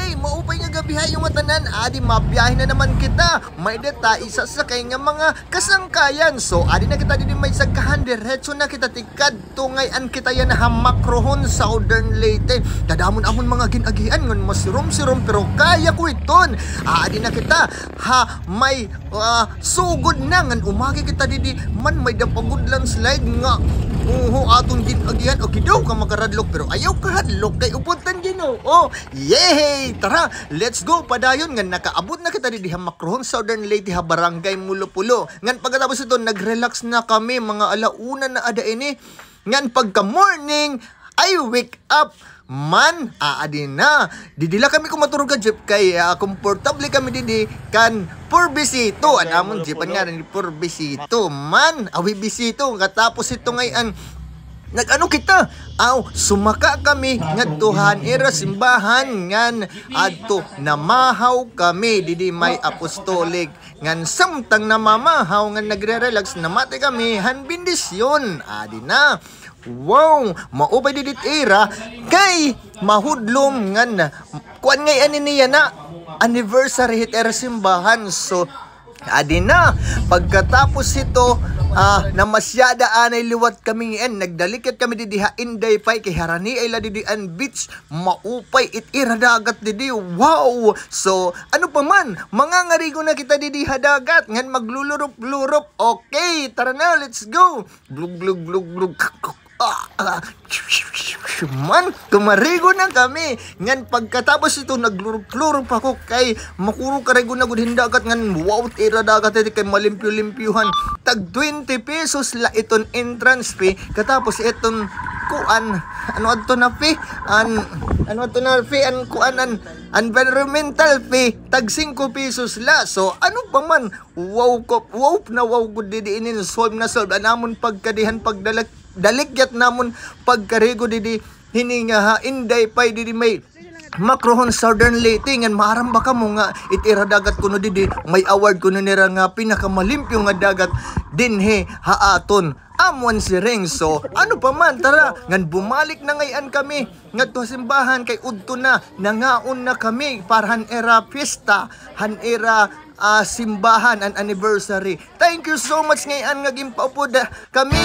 Okay, maupay nga gabihay yung matanan. Adi, mabiyahe na naman kita. May deta, isasakay nga mga kasangkayan. So, adi na kita din may sagkahan. Diretso na kita tikad. Tungayan kita yan hamakrohon Southern Leyte. Dadamon amon mga ginagian. Ngon masirom-sirom pero kaya ko iton. Adi na kita. May sugod na. Ngan umagi kita didi. Man may dapagod lang slide nga. Atong ginagian. Okay daw ka makaradlok pero ayaw ka hadlok kay upuntan gino. Oh, yay! Tara, let's go padayon nga nakaabot na kita di Hamakrohon Southern Leyte ha Barangay Mulopulo. Ngan pagkatapos ito nag-relax na kami mga alauna na ada ini. Ngan pagka morning I wake up man aadi na didila kami kumaturog ka jeep kay komportable kami didi kan por bisito anamon jeepan nga ni por bisito man awi bisito katapos ito ngayon nag-ano kita? Sumaka kami ngadtuhan ira simbahan ngan adto namahaw kami didi may apostolik ngan samtang namamahaw ngan nagre-relax namate kami han bendisyon adi na. Wow, maupay didit era kay mahudlom ngan kuan ngay ani niya na anniversary hit era simbahan. So adi na pagkatapos ito namasyada anay liwat kami ngayon nagdalikat kami didiha Inday Pay kay harani ay la didian beach maupay itira dagat didi. Wow, so ano pa man mga ngarigo na kita didiha dagat ngan maglulurup-lurup. Okay, tara na, let's go. Glug glug glug glug. Man, kumarigo na kami. Ngan pagkatapos ito nagluruk-luruk ako kay makuro karigo na gud hindagat ngan wow tira dagat kay malimpyo-limpyuhan. Tag 20 pesos la iton entrance fee. Katapos iton kuan ano adto na fee? Ano adto na fee an kuan an environmental fee tag 5 pesos la. So ano pa man wow gud di inin solve na solve anamon pagkadihan dalikgyat namon pagkarigo didi hininga ha Inday Pay didi may Makrohon Southern Leyte ngan maaramba ka mo nga itira dagat kuno didi may award kuno nira nga pinakamalimpyo nga dagat dinhe haaton amon si Ring. So ano pa man tara ngan bumalik na ngayon kami ngadto simbahan kay udto na nangaon na kami para han era fiesta han era simbahan an anniversary. Thank you so much ngayon nga gimpaupod kami